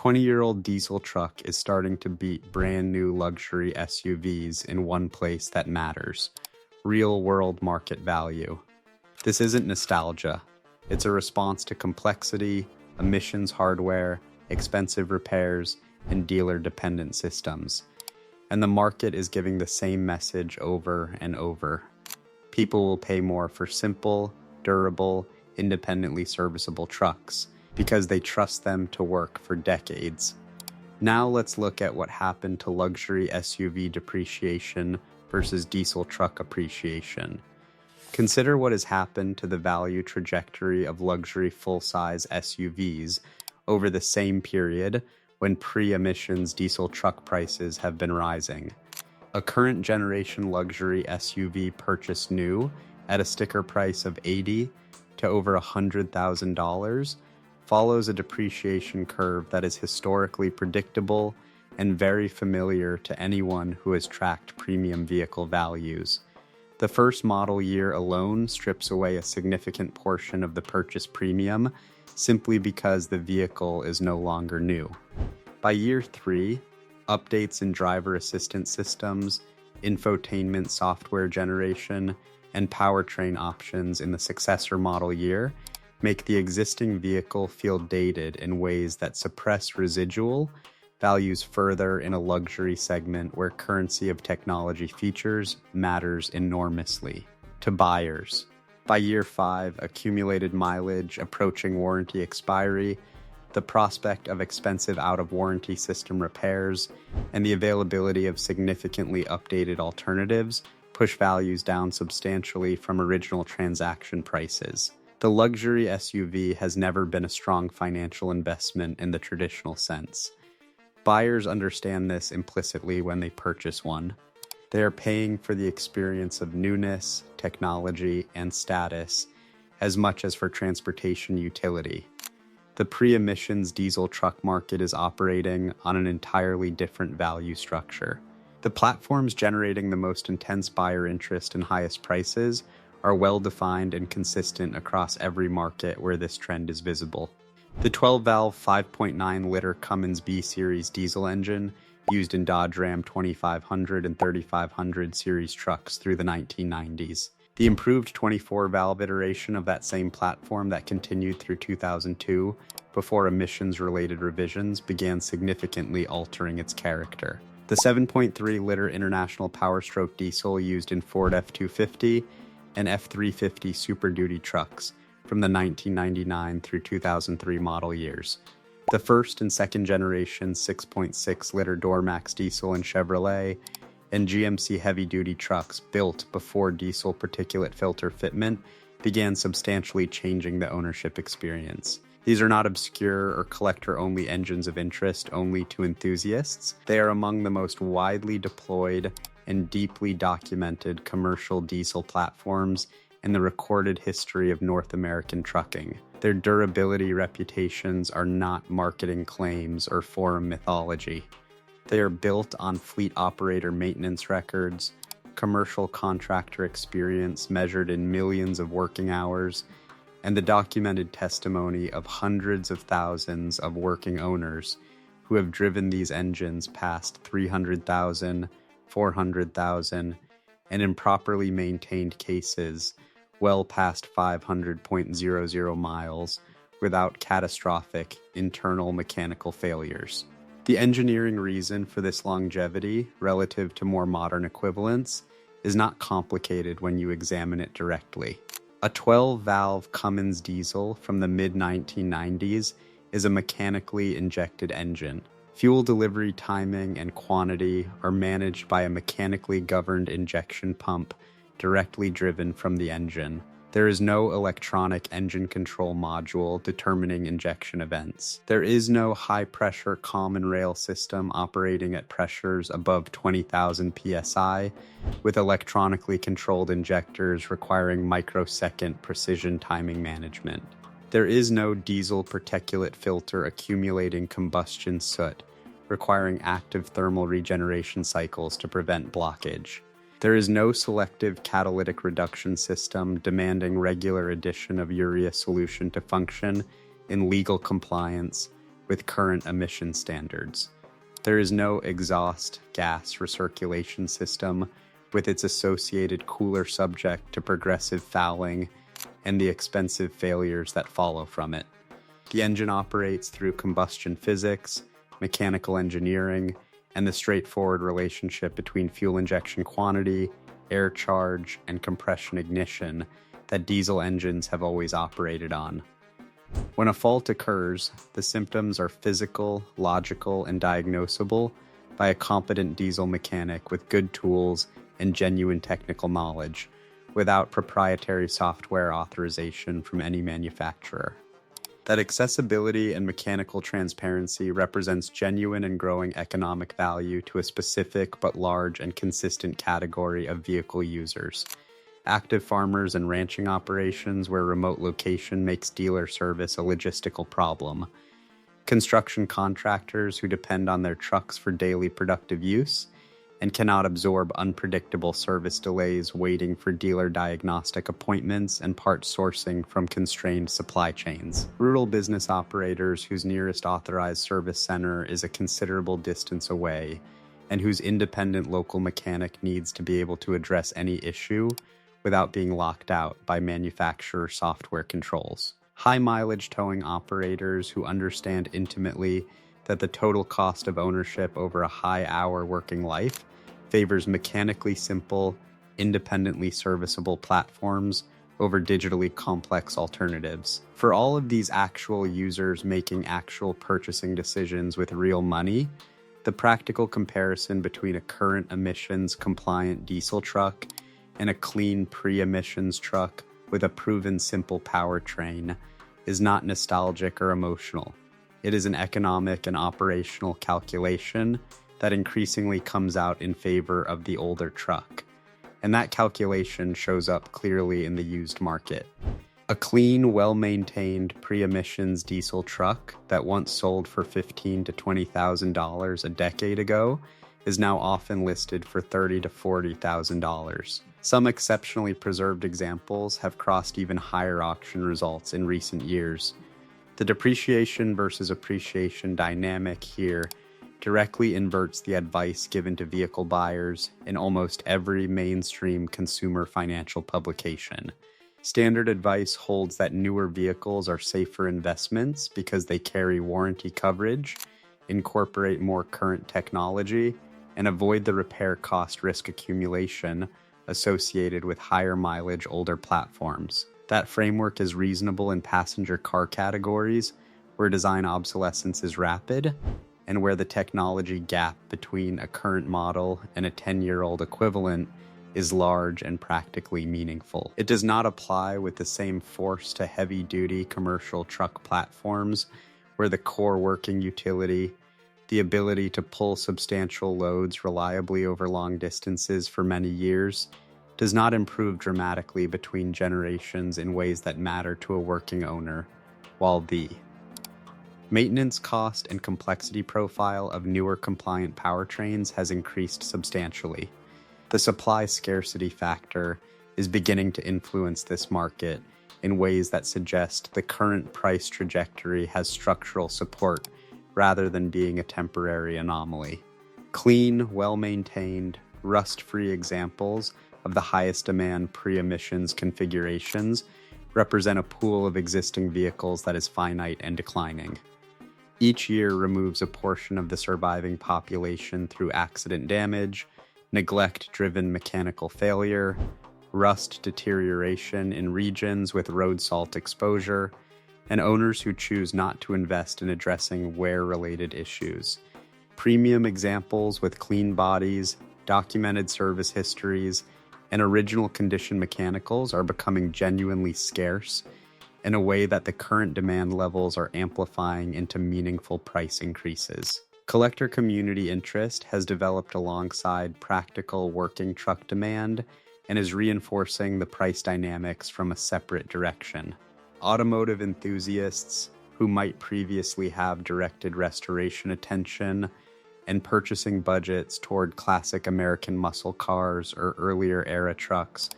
20-year-old diesel truck is starting to beat brand new luxury SUVs in one place that matters: real-world market value. This isn't nostalgia. It's a response to complexity, emissions hardware, expensive repairs, and dealer-dependent systems. And the market is giving the same message over and over. People will pay more for simple, durable, independently serviceable trucks because they trust them to work for decades. Now let's look at what happened to luxury SUV depreciation versus diesel truck appreciation. Consider what has happened to the value trajectory of luxury full-size SUVs over the same period when pre-emissions diesel truck prices have been rising. A current generation luxury SUV purchased new at a sticker price of $80,000 to over $100,000 follows a depreciation curve that is historically predictable and very familiar to anyone who has tracked premium vehicle values. The first model year alone strips away a significant portion of the purchase premium simply because the vehicle is no longer new. By year 3, updates in driver assistance systems, infotainment software generation, and powertrain options in the successor model year make the existing vehicle feel dated in ways that suppress residual values further in a luxury segment where currency of technology features matters enormously. To buyers, by year 5, accumulated mileage approaching warranty expiry, the prospect of expensive out-of-warranty system repairs, and the availability of significantly updated alternatives push values down substantially from original transaction prices. The luxury SUV has never been a strong financial investment in the traditional sense. Buyers understand this implicitly when they purchase one. They are paying for the experience of newness, technology, and status as much as for transportation utility. The pre-emissions diesel truck market is operating on an entirely different value structure. The platforms generating the most intense buyer interest and highest prices are well-defined and consistent across every market where this trend is visible. The 12-valve 5.9-liter Cummins B-Series diesel engine used in Dodge Ram 2500 and 3500 series trucks through the 1990s. The improved 24-valve iteration of that same platform that continued through 2002 before emissions-related revisions began significantly altering its character. The 7.3-liter International Power Stroke diesel used in Ford F-250 and F-350 Super Duty trucks from the 1999 through 2003 model years. The first and second generation 6.6-liter Duramax diesel in Chevrolet and GMC heavy-duty trucks built before diesel particulate filter fitment began substantially changing the ownership experience. These are not obscure or collector-only engines of interest only to enthusiasts. They are among the most widely deployed and deeply documented commercial diesel platforms in the recorded history of North American trucking. Their durability reputations are not marketing claims or forum mythology. They are built on fleet operator maintenance records, commercial contractor experience measured in millions of working hours, and the documented testimony of hundreds of thousands of working owners who have driven these engines past 300,000, 400,000, and in properly maintained cases, well past 500.00 miles without catastrophic internal mechanical failures. The engineering reason for this longevity relative to more modern equivalents is not complicated when you examine it directly. A 12-valve Cummins diesel from the mid-1990s is a mechanically injected engine. Fuel delivery timing and quantity are managed by a mechanically governed injection pump directly driven from the engine. There is no electronic engine control module determining injection events. There is no high-pressure common rail system operating at pressures above 20,000 psi, with electronically controlled injectors requiring microsecond precision timing management. There is no diesel particulate filter accumulating combustion soot, requiring active thermal regeneration cycles to prevent blockage. There is no selective catalytic reduction system demanding regular addition of urea solution to function in legal compliance, with current emission standards. There is no exhaust gas recirculation system with its associated cooler subject to progressive fouling and the expensive failures that follow from it. The engine operates through combustion physics, mechanical engineering, and the straightforward relationship between fuel injection quantity, air charge, and compression ignition that diesel engines have always operated on. When a fault occurs, the symptoms are physical, logical, and diagnosable by a competent diesel mechanic with good tools and genuine technical knowledge, without proprietary software authorization from any manufacturer. That accessibility and mechanical transparency represents genuine and growing economic value to a specific but large and consistent category of vehicle users. Active farmers and ranching operations where remote location makes dealer service a logistical problem. Construction contractors who depend on their trucks for daily productive use and cannot absorb unpredictable service delays waiting for dealer diagnostic appointments and part sourcing from constrained supply chains. Rural business operators whose nearest authorized service center is a considerable distance away and whose independent local mechanic needs to be able to address any issue without being locked out by manufacturer software controls. High mileage towing operators who understand intimately that the total cost of ownership over a high-hour working life favors mechanically simple, independently serviceable platforms over digitally complex alternatives. For all of these actual users making actual purchasing decisions with real money, the practical comparison between a current emissions compliant diesel truck and a clean pre-emissions truck with a proven simple powertrain is not nostalgic or emotional. It is an economic and operational calculation that increasingly comes out in favor of the older truck. And that calculation shows up clearly in the used market. A clean, well-maintained pre-emissions diesel truck that once sold for $15,000 to $20,000 a decade ago is now often listed for $30,000 to $40,000. Some exceptionally preserved examples have crossed even higher auction results in recent years. The depreciation versus appreciation dynamic here directly inverts the advice given to vehicle buyers in almost every mainstream consumer financial publication. Standard advice holds that newer vehicles are safer investments because they carry warranty coverage, incorporate more current technology, and avoid the repair cost risk accumulation associated with higher mileage older platforms. That framework is reasonable in passenger car categories where design obsolescence is rapid and where the technology gap between a current model and a 10-year-old equivalent is large and practically meaningful. It does not apply with the same force to heavy-duty commercial truck platforms where the core working utility, the ability to pull substantial loads reliably over long distances for many years, does not improve dramatically between generations in ways that matter to a working owner, while the maintenance cost and complexity profile of newer compliant powertrains has increased substantially. The supply scarcity factor is beginning to influence this market in ways that suggest the current price trajectory has structural support rather than being a temporary anomaly. Clean, well-maintained, rust-free examples of the highest demand pre-emissions configurations represent a pool of existing vehicles that is finite and declining. Each year removes a portion of the surviving population through accident damage, neglect-driven mechanical failure, rust deterioration in regions with road salt exposure, and owners who choose not to invest in addressing wear-related issues. Premium examples with clean bodies, documented service histories, and original condition mechanicals are becoming genuinely scarce in a way that the current demand levels are amplifying into meaningful price increases. Collector community interest has developed alongside practical working truck demand and is reinforcing the price dynamics from a separate direction. Automotive enthusiasts who might previously have directed restoration attention and purchasing budgets toward classic American muscle cars or earlier era trucks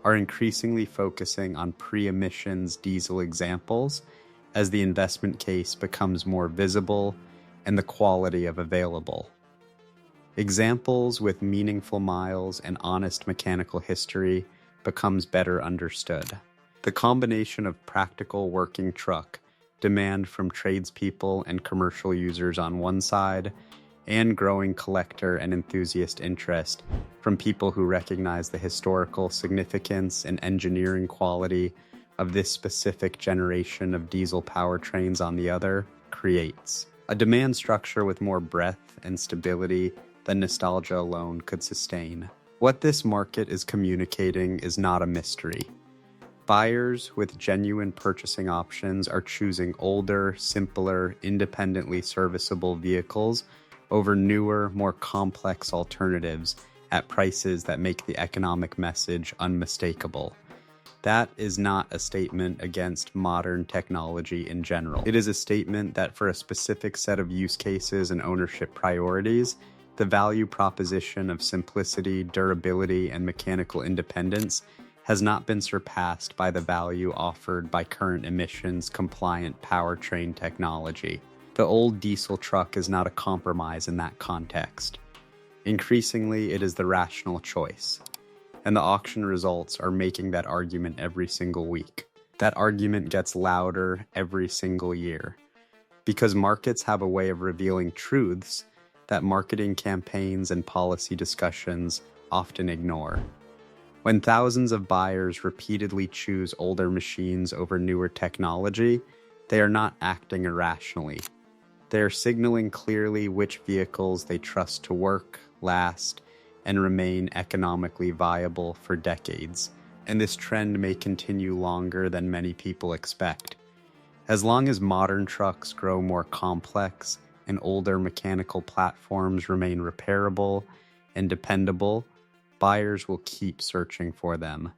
are increasingly focusing on pre-emissions diesel examples as the investment case becomes more visible and the quality of available. Examples with meaningful miles and honest mechanical history becomes better understood. The combination of practical working truck, demand from tradespeople and commercial users on one side, and growing collector and enthusiast interest from people who recognize the historical significance and engineering quality of this specific generation of diesel powertrains on the other, creates a demand structure with more breadth and stability than nostalgia alone could sustain. What this market is communicating is not a mystery. Buyers with genuine purchasing options are choosing older, simpler, independently serviceable vehicles over newer, more complex alternatives at prices that make the economic message unmistakable. That is not a statement against modern technology in general. It is a statement that for a specific set of use cases and ownership priorities, the value proposition of simplicity, durability, and mechanical independence has not been surpassed by the value offered by current emissions-compliant powertrain technology. The old diesel truck is not a compromise in that context. Increasingly, it is the rational choice. And the auction results are making that argument every single week. That argument gets louder every single year. Because markets have a way of revealing truths that marketing campaigns and policy discussions often ignore. When thousands of buyers repeatedly choose older machines over newer technology, they are not acting irrationally. They are signaling clearly which vehicles they trust to work, last, and remain economically viable for decades, and this trend may continue longer than many people expect. As long as modern trucks grow more complex and older mechanical platforms remain repairable and dependable, buyers will keep searching for them.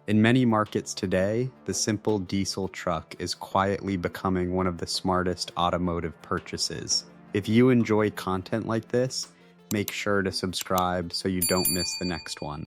In many markets today, the simple diesel truck is quietly becoming one of the smartest automotive purchases. If you enjoy content like this, make sure to subscribe so you don't miss the next one.